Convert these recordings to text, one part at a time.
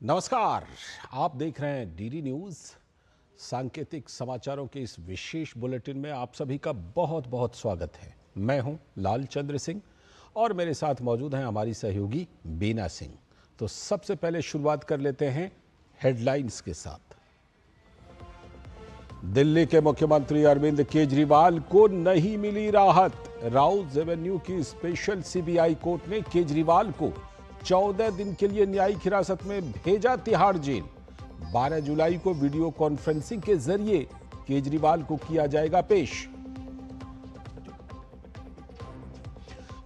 नमस्कार, आप देख रहे हैं डीडी न्यूज। सांकेतिक समाचारों के इस विशेष बुलेटिन में आप सभी का बहुत बहुत स्वागत है। मैं हूं लालचंद्र सिंह और मेरे साथ मौजूद हैं हमारी सहयोगी बीना सिंह। तो सबसे पहले शुरुआत कर लेते हैं हेडलाइंस के साथ। दिल्ली के मुख्यमंत्री अरविंद केजरीवाल को नहीं मिली राहत। राउज एवेन्यू की स्पेशल सीबीआई कोर्ट ने केजरीवाल को 14 दिन के लिए न्यायिक हिरासत में भेजा तिहाड़ जेल। 12 जुलाई को वीडियो कॉन्फ्रेंसिंग के जरिए केजरीवाल को किया जाएगा पेश।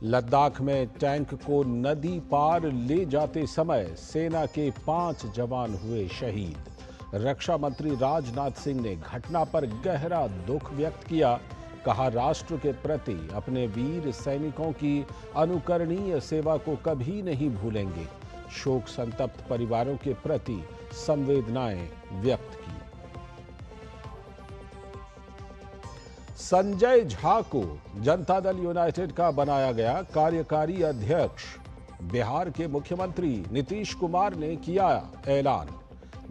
लद्दाख में टैंक को नदी पार ले जाते समय सेना के 5 जवान हुए शहीद। रक्षा मंत्री राजनाथ सिंह ने घटना पर गहरा दुख व्यक्त किया। कहा, राष्ट्र के प्रति अपने वीर सैनिकों की अनुकरणीय सेवा को कभी नहीं भूलेंगे। शोक संतप्त परिवारों के प्रति संवेदनाएं व्यक्त की। संजय झा को जनता दल यूनाइटेड का बनाया गया कार्यकारी अध्यक्ष। बिहार के मुख्यमंत्री नीतीश कुमार ने किया ऐलान।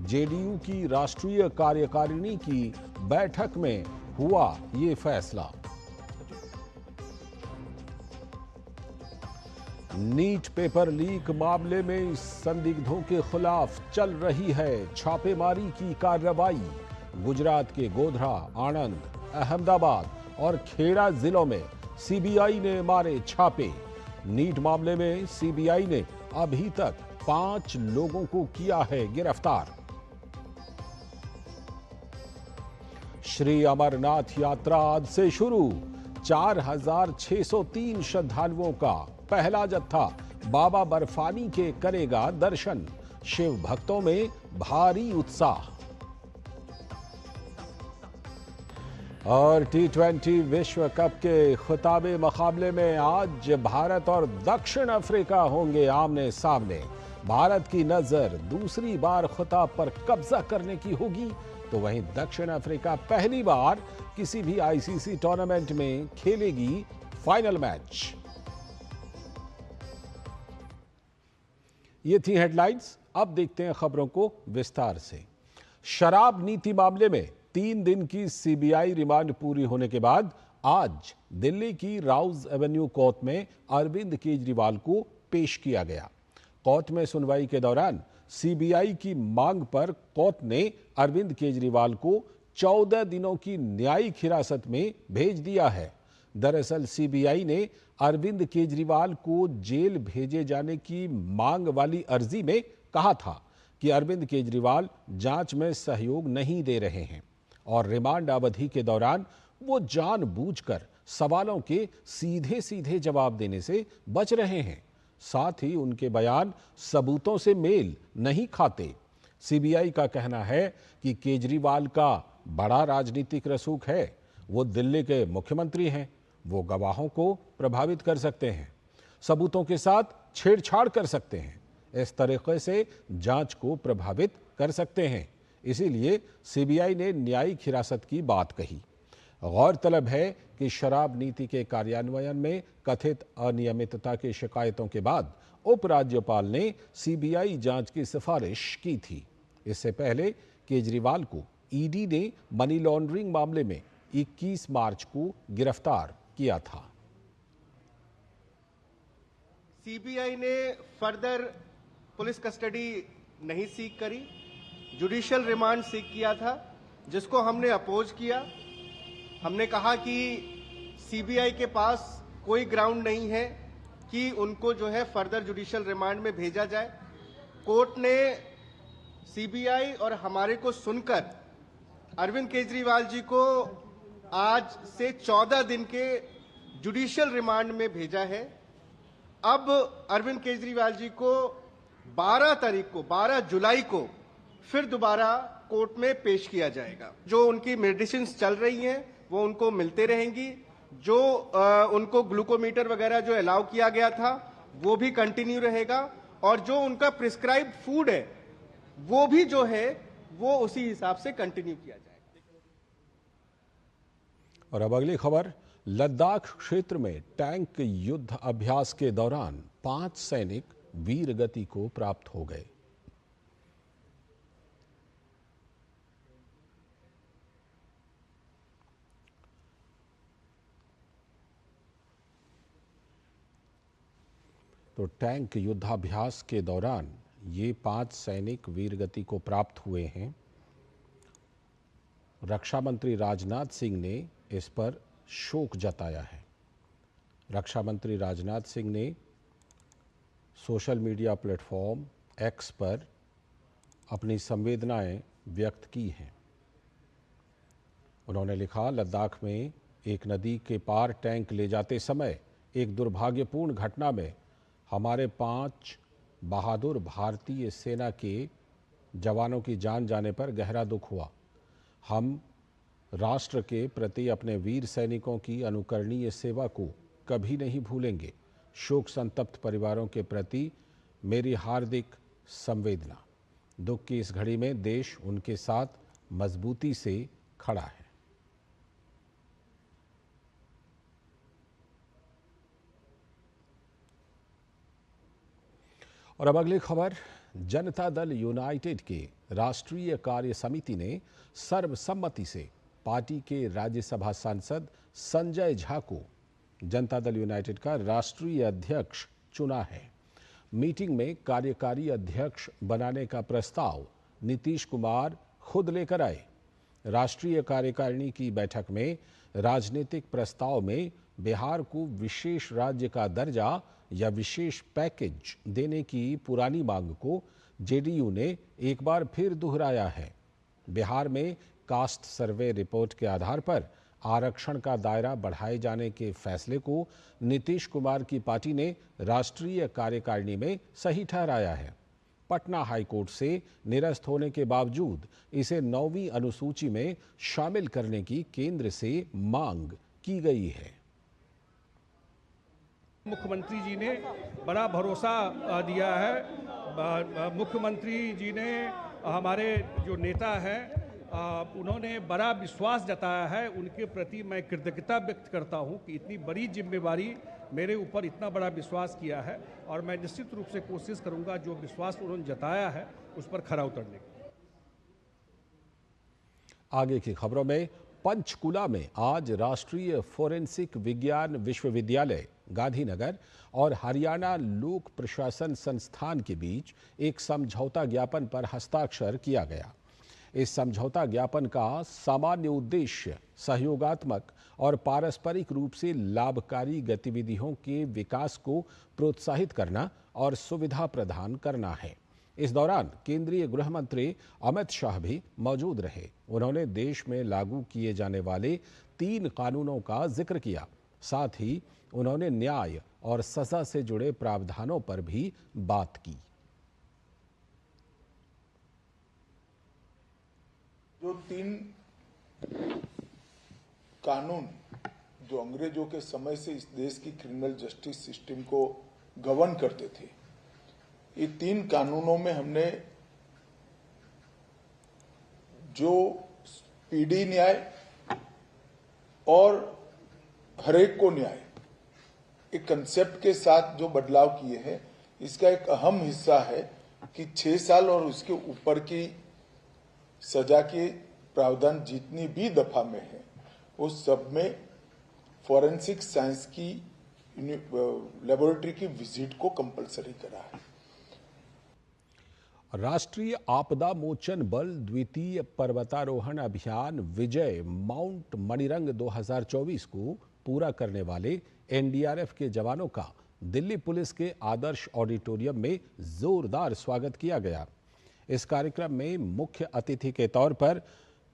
जेडीयू की राष्ट्रीय कार्यकारिणी की बैठक में हुआ ये फैसला। नीट पेपर लीक मामले में संदिग्धों के खिलाफ चल रही है छापेमारी की कार्रवाई। गुजरात के गोधरा, आनंद, अहमदाबाद और खेड़ा जिलों में सीबीआई ने मारे छापे। नीट मामले में सीबीआई ने अभी तक 5 लोगों को किया है गिरफ्तार। श्री अमरनाथ यात्रा आज से शुरू। 4,603 श्रद्धालुओं का पहला जत्था बाबा बर्फानी के करेगा दर्शन। शिव भक्तों में भारी उत्साह। और T20 विश्व कप के खिताबी मुकाबले में आज भारत और दक्षिण अफ्रीका होंगे आमने सामने। भारत की नजर दूसरी बार खिताब पर कब्जा करने की होगी, तो वहीं दक्षिण अफ्रीका पहली बार किसी भी आईसीसी टूर्नामेंट में खेलेगी फाइनल मैच। ये थी हेडलाइंस। अब देखते हैं खबरों को विस्तार से। शराब नीति मामले में 3 दिन की सीबीआई रिमांड पूरी होने के बाद आज दिल्ली की राउज एवेन्यू कोर्ट में अरविंद केजरीवाल को पेश किया गया। कोर्ट में सुनवाई के दौरान सीबीआई की मांग पर कोर्ट ने अरविंद केजरीवाल को 14 दिनों की न्यायिक हिरासत में भेज दिया है। दरअसल सीबीआई ने अरविंद केजरीवाल को जेल भेजे जाने की मांग वाली अर्जी में कहा था कि अरविंद केजरीवाल जांच में सहयोग नहीं दे रहे हैं और रिमांड अवधि के दौरान वो जानबूझकर सवालों के सीधे सीधे जवाब देने से बच रहे हैं। साथ ही उनके बयान सबूतों से मेल नहीं खाते। सीबीआई का कहना है कि केजरीवाल का बड़ा राजनीतिक रसूख है। वो दिल्ली के मुख्यमंत्री हैं। वो गवाहों को प्रभावित कर सकते हैं, सबूतों के साथ छेड़छाड़ कर सकते हैं, इस तरीके से जांच को प्रभावित कर सकते हैं। इसीलिए सीबीआई ने न्यायिक हिरासत की बात कही। गौरतलब है कि शराब नीति के कार्यान्वयन में कथित अनियमितता की शिकायतों के बाद उपराज्यपाल ने सीबीआई जांच की सिफारिश की थी। इससे पहले केजरीवाल को ईडी ने मनी लॉन्ड्रिंग मामले में 21 मार्च को गिरफ्तार किया था। सीबीआई ने फर्दर पुलिस कस्टडी नहीं सीक करी, जुडिशियल रिमांड सीक किया था, जिसको हमने अपोज किया। हमने कहा कि सीबीआई के पास कोई ग्राउंड नहीं है कि उनको जो है फर्दर जुडिशियल रिमांड में भेजा जाए। कोर्ट ने सीबीआई और हमारे को सुनकर अरविंद केजरीवाल जी को आज से 14 दिन के जुडिशियल रिमांड में भेजा है। अब अरविंद केजरीवाल जी को 12 जुलाई को फिर दोबारा कोर्ट में पेश किया जाएगा। जो उनकी मेडिसिन्स चल रही हैं वो उनको मिलते रहेंगी। जो उनको ग्लूकोमीटर वगैरह जो अलाउ किया गया था वो भी कंटिन्यू रहेगा, और जो उनका प्रिस्क्राइब्ड फूड है वो भी जो है वो उसी हिसाब से कंटिन्यू किया जाएगा। और अब अगली खबर, लद्दाख क्षेत्र में टैंक युद्ध अभ्यास के दौरान 5 सैनिक वीर गति को प्राप्त हो गए। तो टैंक युद्धाभ्यास के दौरान ये 5 सैनिक वीरगति को प्राप्त हुए हैं। रक्षा मंत्री राजनाथ सिंह ने इस पर शोक जताया है। रक्षा मंत्री राजनाथ सिंह ने सोशल मीडिया प्लेटफॉर्म एक्स पर अपनी संवेदनाएं व्यक्त की हैं। उन्होंने लिखा, लद्दाख में एक नदी के पार टैंक ले जाते समय एक दुर्भाग्यपूर्ण घटना में हमारे 5 बहादुर भारतीय सेना के जवानों की जान जाने पर गहरा दुख हुआ। हम राष्ट्र के प्रति अपने वीर सैनिकों की अनुकरणीय सेवा को कभी नहीं भूलेंगे। शोक संतप्त परिवारों के प्रति मेरी हार्दिक संवेदना। दुख की इस घड़ी में देश उनके साथ मजबूती से खड़ा है। और अब अगली खबर, जनता दल यूनाइटेड के राष्ट्रीय कार्य समिति ने सर्वसम्मति से पार्टी के राज्यसभा सांसद संजय झा को जनता दल यूनाइटेड का राष्ट्रीय अध्यक्ष चुना है। मीटिंग में कार्यकारी अध्यक्ष बनाने का प्रस्ताव नीतीश कुमार खुद लेकर आए। राष्ट्रीय कार्यकारिणी की बैठक में राजनीतिक प्रस्ताव में बिहार को विशेष राज्य का दर्जा या विशेष पैकेज देने की पुरानी मांग को जेडीयू ने एक बार फिर दोहराया है। बिहार में कास्ट सर्वे रिपोर्ट के आधार पर आरक्षण का दायरा बढ़ाए जाने के फैसले को नीतीश कुमार की पार्टी ने राष्ट्रीय कार्यकारिणी में सही ठहराया है। पटना हाईकोर्ट से निरस्त होने के बावजूद इसे 9वीं अनुसूची में शामिल करने की केंद्र से मांग की गई है। मुख्यमंत्री जी ने बड़ा भरोसा दिया है। मुख्यमंत्री जी ने हमारे जो नेता हैं उन्होंने बड़ा विश्वास जताया है। उनके प्रति मैं कृतज्ञता व्यक्त करता हूं कि इतनी बड़ी जिम्मेवारी मेरे ऊपर इतना बड़ा विश्वास किया है और मैं निश्चित रूप से कोशिश करूंगा जो विश्वास उन्होंने जताया है उस पर खरा उतरने की। आगे की खबरों में, पंचकुला में आज राष्ट्रीय फोरेंसिक विज्ञान विश्वविद्यालय गांधीनगर और हरियाणा लोक प्रशासन संस्थान के बीच एक समझौता ज्ञापन पर हस्ताक्षर किया गया। इस समझौता ज्ञापन का सामान्य उद्देश्य सहयोगात्मक और पारस्परिक रूप से लाभकारी गतिविधियों के विकास को प्रोत्साहित करना और सुविधा प्रदान करना है। इस दौरान केंद्रीय गृह मंत्री अमित शाह भी मौजूद रहे। उन्होंने देश में लागू किए जाने वाले 3 कानूनों का जिक्र किया। साथ ही उन्होंने न्याय और सजा से जुड़े प्रावधानों पर भी बात की। जो 3 कानून जो अंग्रेजों के समय से इस देश की क्रिमिनल जस्टिस सिस्टम को गवर्न करते थे, ये 3 कानूनों में हमने जो पीढ़ी न्याय और हरेक को न्याय एक कंसेप्ट के साथ जो बदलाव किए हैं, इसका एक अहम हिस्सा है कि 6 साल और उसके ऊपर की सजा के प्रावधान जितनी भी दफा में है उस सब में फॉरेंसिक साइंस की लेबोरेटरी की विजिट को कंपलसरी करा है। राष्ट्रीय आपदा मोचन बल द्वितीय पर्वतारोहण अभियान विजय माउंट मणिरंग 2024 को पूरा करने वाले एनडीआरएफ के जवानों का दिल्ली पुलिस के आदर्श ऑडिटोरियम में जोरदार स्वागत किया गया। इस कार्यक्रम में मुख्य अतिथि के तौर पर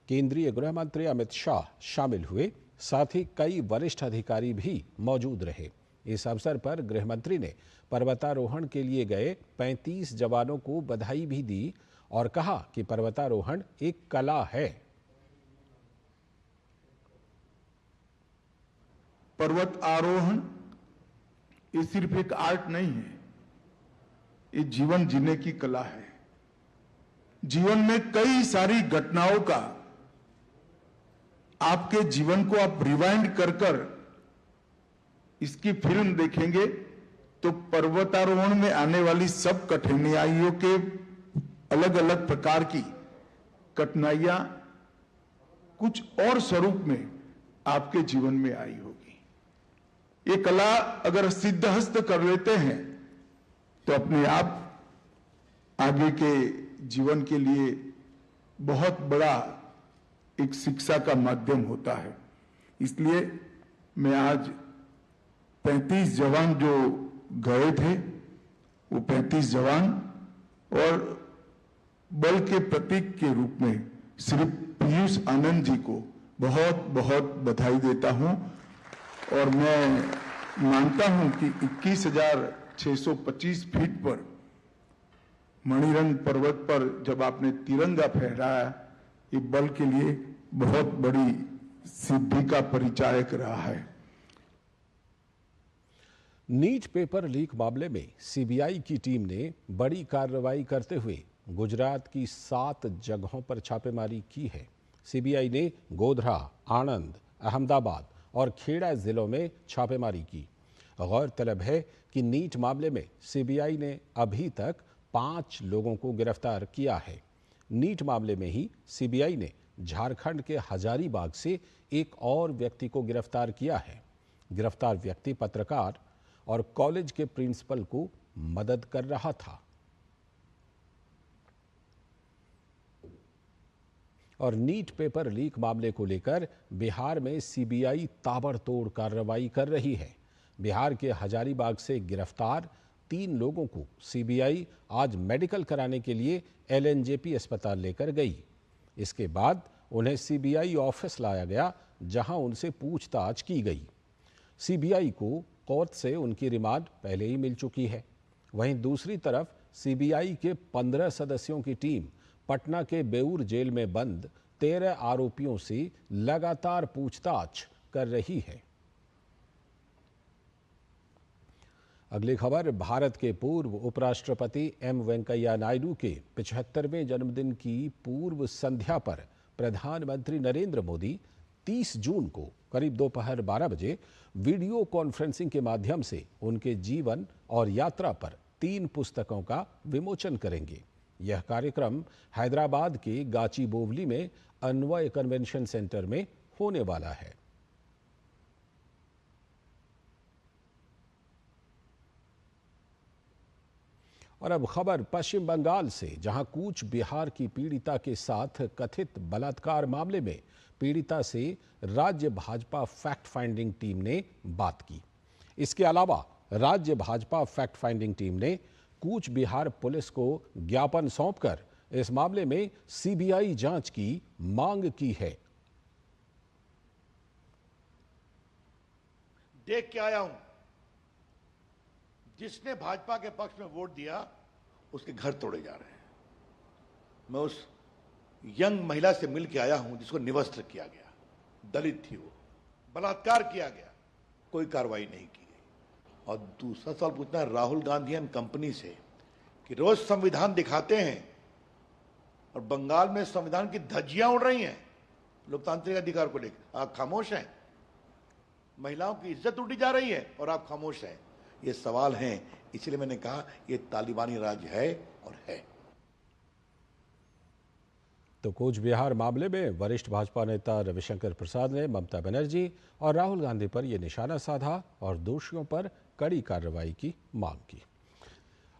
केंद्रीय गृह मंत्री अमित शाह शामिल हुए। साथ ही कई वरिष्ठ अधिकारी भी मौजूद रहे। इस अवसर पर गृह मंत्री ने पर्वतारोहण के लिए गए 35 जवानों को बधाई भी दी और कहा कि पर्वतारोहण एक कला है। पर्वत आरोहण ये सिर्फ एक आर्ट नहीं है, ये जीवन जीने की कला है। जीवन में कई सारी घटनाओं का आपके जीवन को आप रिवाइंड कर कर इसकी फिल्म देखेंगे तो पर्वतारोहण में आने वाली सब कठिनाइयों के अलग अलग प्रकार की कठिनाइयां कुछ और स्वरूप में आपके जीवन में आई होगी। ये कला अगर सिद्धहस्त कर लेते हैं तो अपने आप आगे के जीवन के लिए बहुत बड़ा एक शिक्षा का माध्यम होता है। इसलिए मैं आज 35 जवान जो गए थे वो 35 जवान और बल के प्रतीक के रूप में श्री पीयूष आनंद जी को बहुत बहुत बधाई देता हूं और मैं मानता हूं कि 21,625 फीट पर मणिरंग पर्वत पर जब आपने तिरंगा फहराया ये बल के लिए बहुत बड़ी सिद्धि का परिचायक रहा है। नीट पेपर लीक मामले में सीबीआई की टीम ने बड़ी कार्रवाई करते हुए गुजरात की 7 जगहों पर छापेमारी की है। सीबीआई ने गोधरा, आणंद, अहमदाबाद और खेड़ा जिलों में छापेमारी की। गौरतलब है कि नीट मामले में सीबीआई ने अभी तक 5 लोगों को गिरफ्तार किया है। नीट मामले में ही सीबीआई ने झारखंड के हजारीबाग से एक और व्यक्ति को गिरफ्तार किया है। गिरफ्तार व्यक्ति पत्रकार और कॉलेज के प्रिंसिपल को मदद कर रहा था। और नीट पेपर लीक मामले को लेकर बिहार में सीबीआई ताबड़तोड़ कार्रवाई कर रही है। बिहार के हजारीबाग से गिरफ्तार 3 लोगों को सीबीआई आज मेडिकल कराने के लिए एलएनजेपी अस्पताल लेकर गई। इसके बाद उन्हें सीबीआई ऑफिस लाया गया, जहां उनसे पूछताछ की गई। सीबीआई को कोर्ट से उनकी रिमांड पहले ही मिल चुकी है। वहीं दूसरी तरफ सीबीआई के 15 सदस्यों की टीम पटना के बेऊर जेल में बंद 13 आरोपियों से लगातार पूछताछ कर रही है। अगली खबर, भारत के पूर्व उपराष्ट्रपति एम वेंकैया नायडू के 75वें जन्मदिन की पूर्व संध्या पर प्रधानमंत्री नरेंद्र मोदी 30 जून को करीब दोपहर 12 बजे वीडियो कॉन्फ्रेंसिंग के माध्यम से उनके जीवन और यात्रा पर 3 पुस्तकों का विमोचन करेंगे। यह कार्यक्रम हैदराबाद के गाचीबोवली में अन्वय कन्वेंशन सेंटर में होने वाला है। और अब खबर पश्चिम बंगाल से, जहां कूच बिहार की पीड़िता के साथ कथित बलात्कार मामले में पीड़िता से राज्य भाजपा फैक्ट फाइंडिंग टीम ने बात की। इसके अलावा राज्य भाजपा फैक्ट फाइंडिंग टीम ने कूच बिहार पुलिस को ज्ञापन सौंपकर इस मामले में सीबीआई जांच की मांग की है। देख के आया हूं, जिसने भाजपा के पक्ष में वोट दिया उसके घर तोड़े जा रहे हैं। मैं उस यंग महिला से मिल के आया हूं जिसको निवस्त्र किया गया, दलित थी वो, बलात्कार किया गया, कोई कार्रवाई नहीं की गई। और दूसरा सवाल पूछना है राहुल गांधी एंड कंपनी से कि रोज संविधान दिखाते हैं और बंगाल में संविधान की धज्जियां उड़ रही हैं लोकतांत्रिक अधिकार को लेकर, आप खामोश हैं। महिलाओं की इज्जत उठी जा रही है और आप खामोश हैं। ये सवाल हैं, इसलिए मैंने कहा ये तालिबानी राज है और है। तो कूच बिहार मामले में वरिष्ठ भाजपा नेता रविशंकर प्रसाद ने ममता बनर्जी और राहुल गांधी पर यह निशाना साधा और दोषियों पर कड़ी कार्रवाई की मांग की।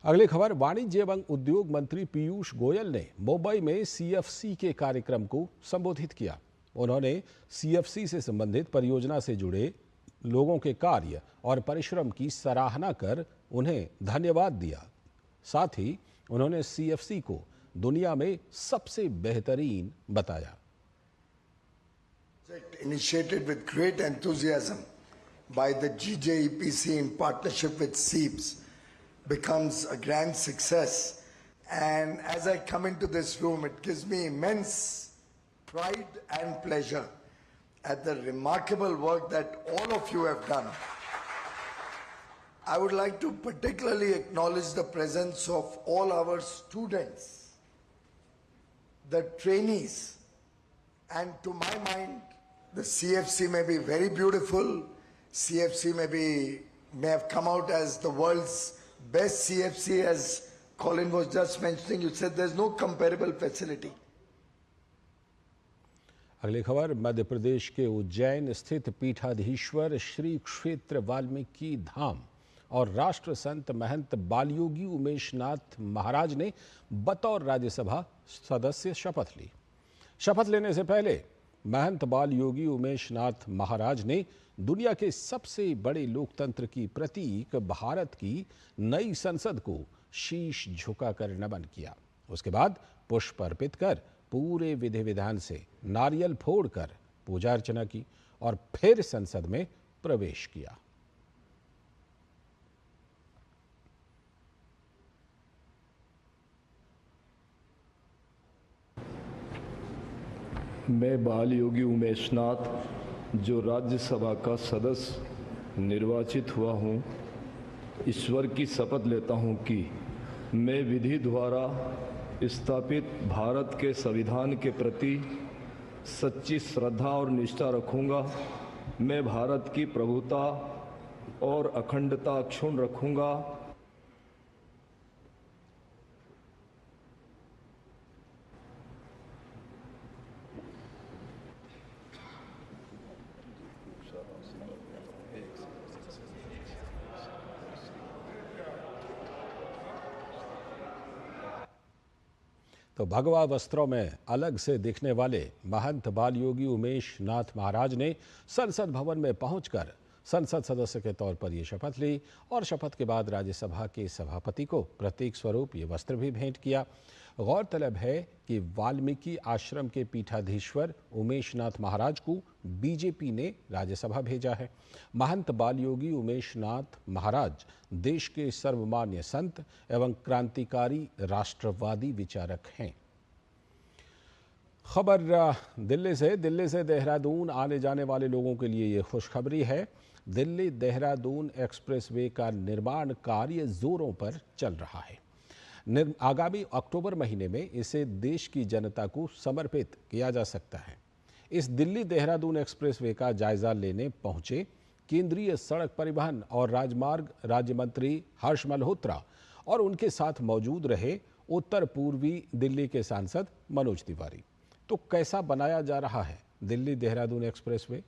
अगली खबर, वाणिज्य एवं उद्योग मंत्री पीयूष गोयल ने मुंबई में सीएफसी के कार्यक्रम को संबोधित किया। उन्होंने सीएफसी से संबंधित परियोजना से जुड़े लोगों के कार्य और परिश्रम की सराहना कर उन्हें धन्यवाद दिया। साथ ही उन्होंने सीएफसी को दुनिया में सबसे बेहतरीन बताया। Initiated with great enthusiasm by the GJEPC in partnership with SEEPS becomes a grand success, and as I come into this room it gives me immense pride and pleasure at the remarkable work that all of you have done. I would like to particularly acknowledge the presence of all our students, the trainees, and to my mind, The CFC may be very beautiful. CFC may have come out as the world's best CFC, as Colin was just mentioning. You said there's no comparable facility. अगली खबर मध्य प्रदेश के उज्जैन स्थित पीठाधीश्वर श्री क्षेत्र वाल्मीकि धाम और राष्ट्र संत महंत बालयोगी उमेशनाथ महाराज ने बतौर राज्यसभा सदस्य शपथ ली। शपथ लेने से पहले महंत बालयोगी उमेशनाथ महाराज ने दुनिया के सबसे बड़े लोकतंत्र की प्रतीक भारत की नई संसद को शीश झुकाकर नमन किया। उसके बाद पुष्प अर्पित कर पूरे विधि विधान से नारियल फोड़कर पूजा अर्चना की और फिर संसद में प्रवेश किया। मैं बालयोगी उमेशनाथ जो राज्यसभा का सदस्य निर्वाचित हुआ हूँ, ईश्वर की शपथ लेता हूँ कि मैं विधि द्वारा स्थापित भारत के संविधान के प्रति सच्ची श्रद्धा और निष्ठा रखूँगा। मैं भारत की प्रभुता और अखंडता अक्षुण्ण रखूँगा। तो भगवा वस्त्रों में अलग से दिखने वाले महंत बालयोगी उमेशनाथ महाराज ने संसद भवन में पहुंचकर संसद सदस्य के तौर पर ये शपथ ली और शपथ के बाद राज्यसभा के सभापति को प्रतीक स्वरूप ये वस्त्र भी भेंट किया। गौरतलब है कि वाल्मीकि आश्रम के पीठाधीश्वर उमेशनाथ महाराज को बीजेपी ने राज्यसभा भेजा है। महंत बालयोगी उमेशनाथ महाराज देश के सर्वमान्य संत एवं क्रांतिकारी राष्ट्रवादी विचारक हैं। खबर दिल्ली से देहरादून आने जाने वाले लोगों के लिए ये खुशखबरी है। दिल्ली देहरादून एक्सप्रेसवे का निर्माण कार्य जोरों पर चल रहा है। आगामी अक्टूबर महीने में इसे देश की जनता को समर्पित किया जा सकता है। इस दिल्ली देहरादून एक्सप्रेसवे का जायजा लेने पहुंचे केंद्रीय सड़क परिवहन और राजमार्ग राज्य मंत्री हर्ष मल्होत्रा और उनके साथ मौजूद रहे उत्तर पूर्वी दिल्ली के सांसद मनोज तिवारी। तो कैसा बनाया जा रहा है दिल्ली देहरादून एक्सप्रेसवे?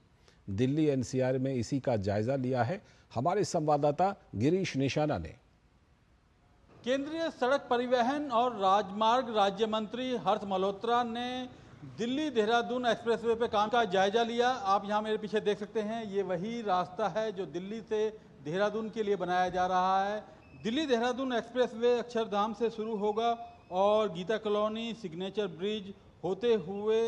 दिल्ली एनसीआर में इसी का जायजा लिया है हमारे संवाददाता गिरीश निशाना ने। केंद्रीय सड़क परिवहन और राजमार्ग राज्य मंत्री हर्ष मल्होत्रा ने दिल्ली देहरादून एक्सप्रेसवे पे काम का जायजा लिया। आप यहाँ मेरे पीछे देख सकते हैं, ये वही रास्ता है जो दिल्ली से देहरादून के लिए बनाया जा रहा है। दिल्ली देहरादून एक्सप्रेसवे अक्षरधाम से शुरू होगा और गीता कॉलोनी, सिग्नेचर ब्रिज होते हुए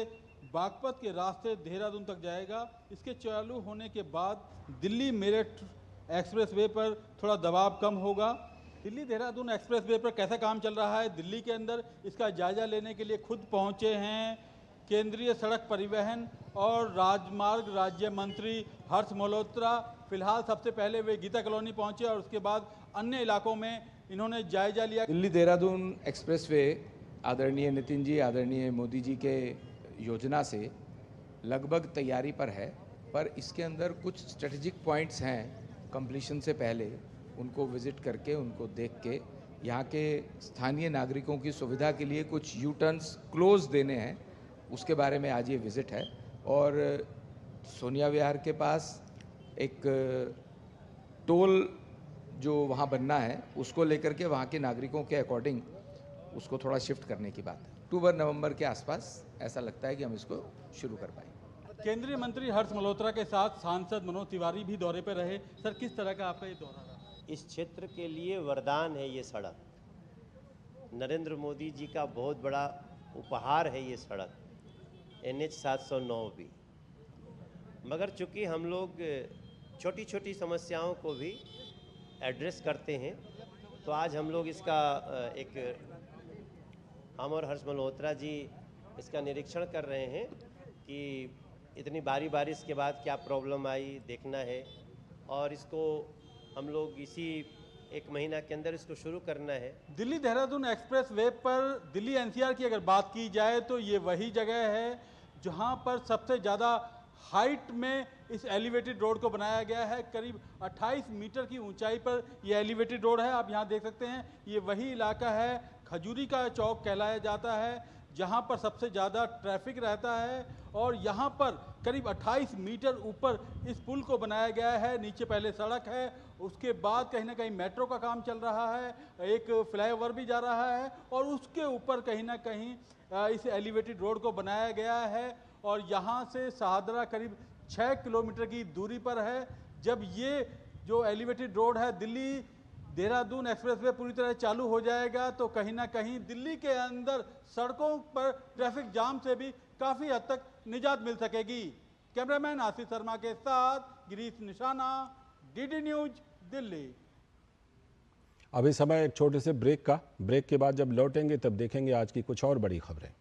बागपत के रास्ते देहरादून तक जाएगा। इसके चालू होने के बाद दिल्ली मेरठ एक्सप्रेसवे पर थोड़ा दबाव कम होगा। दिल्ली देहरादून एक्सप्रेसवे पर कैसा काम चल रहा है दिल्ली के अंदर, इसका जायजा लेने के लिए खुद पहुंचे हैं केंद्रीय सड़क परिवहन और राजमार्ग राज्य मंत्री हर्ष मल्होत्रा। फिलहाल सबसे पहले वे गीता कॉलोनी पहुंचे और उसके बाद अन्य इलाकों में इन्होंने जायजा लिया। दिल्ली देहरादून एक्सप्रेसवे आदरणीय नितिन जी, आदरणीय मोदी जी के योजना से लगभग तैयारी पर है, पर इसके अंदर कुछ स्ट्रेटेजिक पॉइंट्स हैं कंप्लीशन से पहले, उनको विजिट करके उनको देख के यहाँ के स्थानीय नागरिकों की सुविधा के लिए कुछ यू टर्न्स क्लोज देने हैं, उसके बारे में आज ये विजिट है। और सोनिया विहार के पास एक टोल जो वहाँ बनना है उसको लेकर के वहाँ के नागरिकों के अकॉर्डिंग उसको थोड़ा शिफ्ट करने की बात है। अक्टूबर नवंबर के आसपास ऐसा लगता है कि हम इसको शुरू कर पाएंगे। केंद्रीय मंत्री हर्ष मल्होत्रा के साथ सांसद मनोज तिवारी भी दौरे पर रहे। सर, किस तरह का आपका ये दौरा रहा? इस क्षेत्र के लिए वरदान है ये सड़क। नरेंद्र मोदी जी का बहुत बड़ा उपहार है ये सड़क, NH 709 भी। मगर चूंकि हम लोग छोटी छोटी समस्याओं को भी एड्रेस करते हैं, तो आज हम लोग इसका हम और हर्ष मल्होत्रा जी इसका निरीक्षण कर रहे हैं कि इतनी भारी बारिश के बाद क्या प्रॉब्लम आई, देखना है और इसको हम लोग इसी एक महीना के अंदर इसको शुरू करना है। दिल्ली देहरादून एक्सप्रेस वे पर दिल्ली एनसीआर की अगर बात की जाए तो ये वही जगह है जहां पर सबसे ज़्यादा हाइट में इस एलिवेटेड रोड को बनाया गया है। करीब 28 मीटर की ऊंचाई पर यह एलिवेटेड रोड है। आप यहाँ देख सकते हैं, ये वही इलाका है, खजूरी का चौक कहलाया जाता है, जहाँ पर सबसे ज़्यादा ट्रैफिक रहता है। और यहाँ पर करीब 28 मीटर ऊपर इस पुल को बनाया गया है। नीचे पहले सड़क है, उसके बाद कहीं ना कहीं मेट्रो का काम चल रहा है, एक फ्लाईओवर भी जा रहा है, और उसके ऊपर कहीं ना कहीं इस एलिवेटेड रोड को बनाया गया है। और यहाँ से शाहदरा करीब 6 किलोमीटर की दूरी पर है। जब ये जो एलिवेटेड रोड है दिल्ली देहरादून एक्सप्रेसवे पूरी तरह चालू हो जाएगा तो कहीं ना कहीं दिल्ली के अंदर सड़कों पर ट्रैफिक जाम से भी काफ़ी हद तक निजात मिल सकेगी। कैमरामैन आशीष शर्मा के साथ गिरीश निशाना, डीडी न्यूज, दिल्ली। अभी समय एक छोटे से ब्रेक का। ब्रेक के बाद जब लौटेंगे तब देखेंगे आज की कुछ और बड़ी खबरें।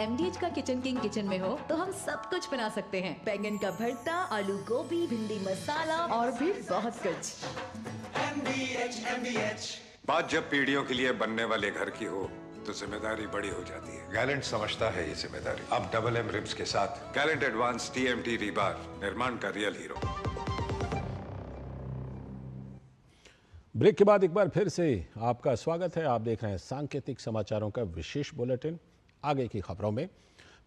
MDH का किचन किंग किचन में हो तो हम सब कुछ बना सकते हैं। बैंगन का भरता, आलू गोभी, भिंडी मसाला और भी बहुत कुछ। MDH। बात जब पीढ़ियों के लिए बनने वाले घर की हो तो जिम्मेदारी बड़ी हो जाती है। गैलेंट समझता है ये जिम्मेदारी। अब डबल M रिब्स के साथ गैलेंट एडवांस TMT रीबार, निर्माण का रियल हीरो। ब्रेक के बाद एक बार फिर से आपका स्वागत है। आप देख रहे हैं सांकेतिक समाचारों का विशेष बुलेटिन। आगे की खबरों में,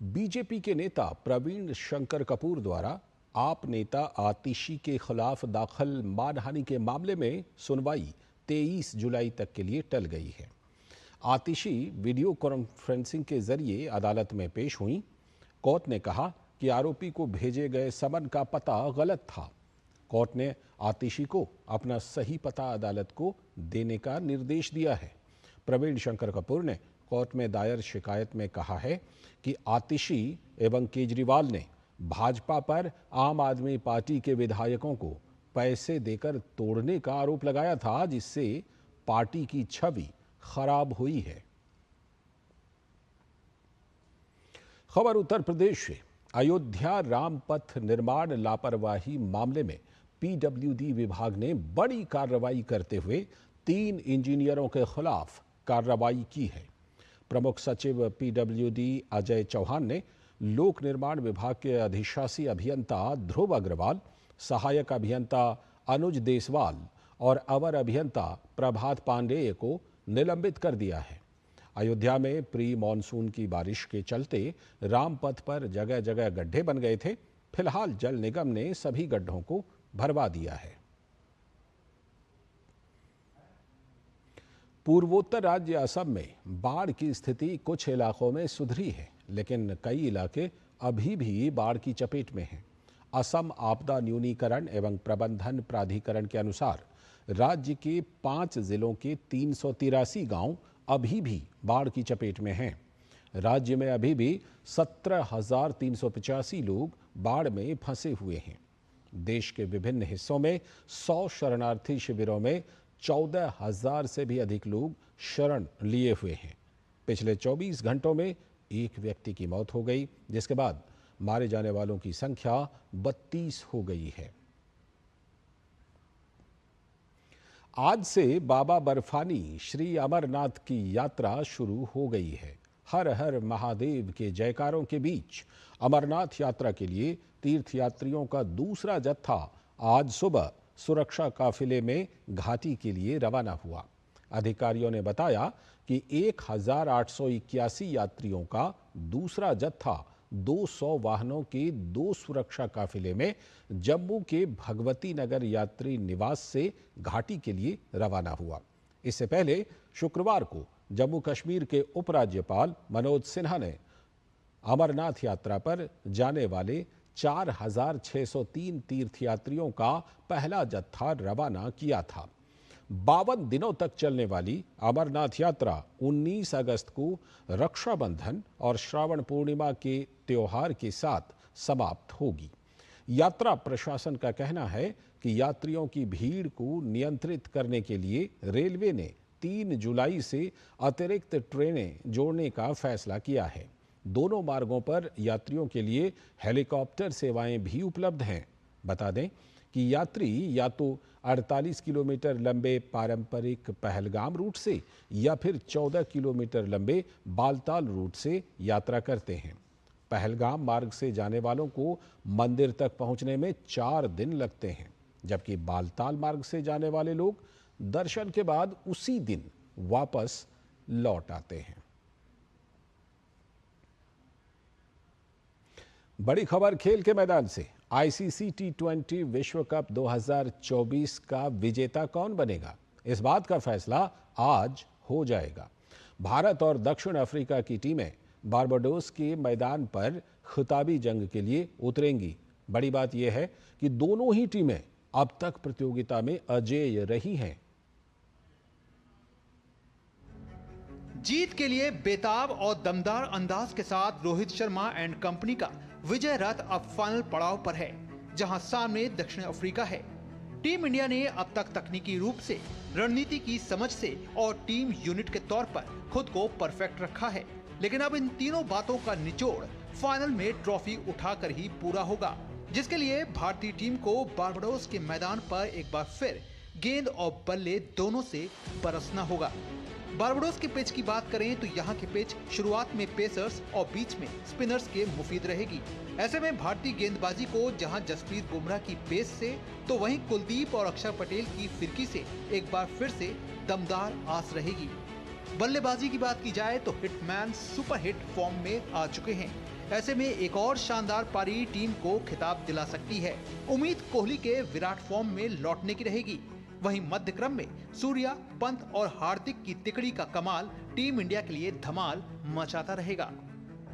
बीजेपी के नेता प्रवीण शंकर कपूर द्वारा आप नेता आतिशी के खिलाफ दाखिल मानहानि के मामले में सुनवाई 23 जुलाई तक के लिए टल गई है। आतिशी वीडियो कॉन्फ्रेंसिंग के जरिए अदालत में पेश हुई। कोर्ट ने कहा कि आरोपी को भेजे गए समन का पता गलत था। कोर्ट ने आतिशी को अपना सही पता अदालत को देने का निर्देश दिया है। प्रवीण शंकर कपूर ने कोर्ट में दायर शिकायत में कहा है कि आतिशी एवं केजरीवाल ने भाजपा पर आम आदमी पार्टी के विधायकों को पैसे देकर तोड़ने का आरोप लगाया था, जिससे पार्टी की छवि खराब हुई है। खबर उत्तर प्रदेश से। अयोध्या राम पथ निर्माण लापरवाही मामले में PWD विभाग ने बड़ी कार्रवाई करते हुए 3 इंजीनियरों के खिलाफ कार्रवाई की है। प्रमुख सचिव PWD अजय चौहान ने लोक निर्माण विभाग के अधिशासी अभियंता ध्रुव अग्रवाल, सहायक अभियंता अनुज देसवाल और अवर अभियंता प्रभात पांडेय को निलंबित कर दिया है। अयोध्या में प्री मॉनसून की बारिश के चलते रामपथ पर जगह जगह गड्ढे बन गए थे। फिलहाल जल निगम ने सभी गड्ढों को भरवा दिया है। पूर्वोत्तर राज्य असम में बाढ़ की स्थिति कुछ इलाकों में सुधरी है, लेकिन कई इलाके अभी भी बाढ़ की चपेट में हैं। असम आपदा न्यूनीकरण एवं प्रबंधन प्राधिकरण के अनुसार राज्य के 5 जिलों के 383 गांव अभी भी बाढ़ की चपेट में हैं। राज्य में अभी भी 17,385 लोग बाढ़ में फंसे हुए हैं। देश के विभिन्न हिस्सों में 100 शरणार्थी शिविरों में 14,000 से भी अधिक लोग शरण लिए हुए हैं। पिछले 24 घंटों में एक व्यक्ति की मौत हो गई, जिसके बाद मारे जाने वालों की संख्या 32 हो गई है। आज से बाबा बर्फानी श्री अमरनाथ की यात्रा शुरू हो गई है। हर हर महादेव के जयकारों के बीच अमरनाथ यात्रा के लिए तीर्थयात्रियों का दूसरा जत्था आज सुबह सुरक्षा काफिले में घाटी के लिए रवाना हुआ। अधिकारियों ने बताया कि 1,881 यात्रियों का दूसरा जत्था 200 वाहनों के 2 सुरक्षा काफिले में जम्मू के भगवती नगर यात्री निवास से घाटी के लिए रवाना हुआ। इससे पहले शुक्रवार को जम्मू कश्मीर के उपराज्यपाल मनोज सिन्हा ने अमरनाथ यात्रा पर जाने वाले 4,603 तीर्थयात्रियों का पहला जत्था रवाना किया था। 52 दिनों तक चलने वाली अमरनाथ यात्रा 19 अगस्त को रक्षाबंधन और श्रावण पूर्णिमा के त्योहार के साथ समाप्त होगी। यात्रा प्रशासन का कहना है कि यात्रियों की भीड़ को नियंत्रित करने के लिए रेलवे ने 3 जुलाई से अतिरिक्त ट्रेनें जोड़ने का फैसला किया है। दोनों मार्गों पर यात्रियों के लिए हेलीकॉप्टर सेवाएं भी उपलब्ध हैं। बता दें कि यात्री या तो 48 किलोमीटर लंबे पारंपरिक पहलगाम रूट से या फिर 14 किलोमीटर लंबे बालताल रूट से यात्रा करते हैं। पहलगाम मार्ग से जाने वालों को मंदिर तक पहुंचने में 4 दिन लगते हैं, जबकि बालताल मार्ग से जाने वाले लोग दर्शन के बाद उसी दिन वापस लौट आते हैं। बड़ी खबर खेल के मैदान से। आईसीसी T20 विश्व कप 2024 का विजेता कौन बनेगा, इस बात का फैसला आज हो जाएगा। भारत और दक्षिण अफ्रीका की टीमें बारबाडोस के मैदान पर खिताबी जंग के लिए उतरेंगी। बड़ी बात यह है कि दोनों ही टीमें अब तक प्रतियोगिता में अजेय रही हैं। जीत के लिए बेताब और दमदार अंदाज के साथ रोहित शर्मा एंड कंपनी का विजय रथ अब फाइनल पड़ाव पर है, जहां सामने दक्षिण अफ्रीका है। टीम इंडिया ने अब तक तकनीकी रूप से, रणनीति की समझ से और टीम यूनिट के तौर पर खुद को परफेक्ट रखा है, लेकिन अब इन तीनों बातों का निचोड़ फाइनल में ट्रॉफी उठाकर ही पूरा होगा, जिसके लिए भारतीय टीम को बारबाडोस के मैदान पर एक बार फिर गेंद और बल्ले दोनों से बरसना होगा। बारबाडोस के पिच की बात करें तो यहाँ की पिच शुरुआत में पेसर्स और बीच में स्पिनर्स के मुफीद रहेगी। ऐसे में भारतीय गेंदबाजी को जहां जसप्रीत बुमराह की पेस से तो वहीं कुलदीप और अक्षर पटेल की फिरकी से एक बार फिर से दमदार आस रहेगी। बल्लेबाजी की बात की जाए तो हिटमैन सुपर हिट फॉर्म में आ चुके हैं। ऐसे में एक और शानदार पारी टीम को खिताब दिला सकती है। उम्मीद कोहली के विराट फॉर्म में लौटने की रहेगी। वहीं मध्य क्रम में सूर्या, पंत और हार्दिक की तिकड़ी का कमाल टीम इंडिया के लिए धमाल मचाता रहेगा।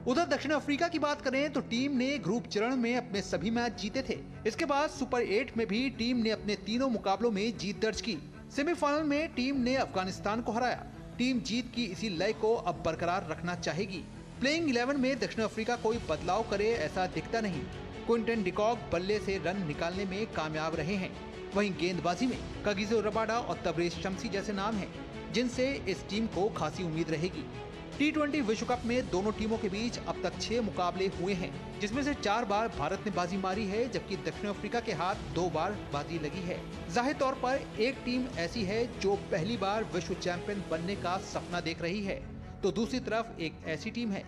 उधर दक्षिण अफ्रीका की बात करें तो टीम ने ग्रुप चरण में अपने सभी मैच जीते थे। इसके बाद सुपर 8 में भी टीम ने अपने तीनों मुकाबलों में जीत दर्ज की। सेमीफाइनल में टीम ने अफगानिस्तान को हराया। टीम जीत की इसी लय को अब बरकरार रखना चाहेगी। प्लेइंग 11 में दक्षिण अफ्रीका कोई बदलाव करे ऐसा दिखता नहीं। क्विंटन डिकॉक बल्ले से रन निकालने में कामयाब रहे हैं। वहीं गेंदबाजी में कागिसो रबाडा और तबरेज शम्सी जैसे नाम हैं, जिनसे इस टीम को खासी उम्मीद रहेगी। T20 विश्व कप में दोनों टीमों के बीच अब तक 6 मुकाबले हुए हैं, जिसमें से 4 बार भारत ने बाजी मारी है, जबकि दक्षिण अफ्रीका के हाथ 2 बार बाजी लगी है। जाहिर तौर पर एक टीम ऐसी है जो पहली बार विश्व चैंपियन बनने का सपना देख रही है, तो दूसरी तरफ एक ऐसी टीम है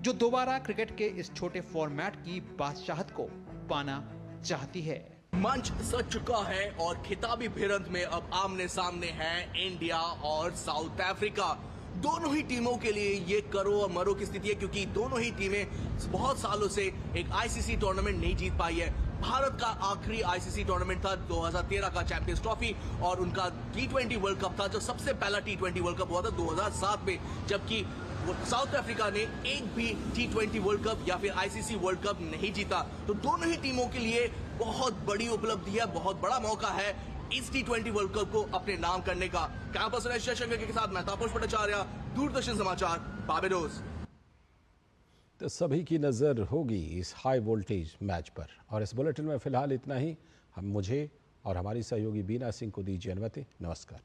जो दोबारा क्रिकेट के इस छोटे फॉर्मेट की बादशाहत को पाना चाहती है। मंच सज चुका है और खिताबी भिड़ंत में अब आमने सामने हैं इंडिया और साउथ अफ्रीका। दोनों ही टीमों के लिए ये करो और मरो की स्थिति है, क्योंकि दोनों ही टीमें बहुत सालों से एक आईसीसी टूर्नामेंट नहीं जीत पाई है। भारत का आखिरी आईसीसी टूर्नामेंट था 2013 का चैंपियंस ट्रॉफी, और उनका T20 वर्ल्ड कप था जो सबसे पहला T20 वर्ल्ड कप हुआ था 2007 में, जबकि साउथ अफ्रीका ने एक भी T20 वर्ल्ड कप या फिर आईसीसी वर्ल्ड कप नहीं जीता। तो दोनों ही टीमों के लिए बहुत बड़ी उपलब्धि है, बहुत बड़ा मौका है इस T20 वर्ल्ड कप को अपने नाम करने का। कैंपस शंकर के साथ मैं तापस भट्टाचार्य, दूरदर्शन समाचार, बारबाडोस। तो सभी की नजर होगी इस हाई वोल्टेज मैच पर। और इस बुलेटिन में फिलहाल इतना ही। मुझे और हमारी सहयोगी बीना सिंह को दीजिए अनुमति। नमस्कार।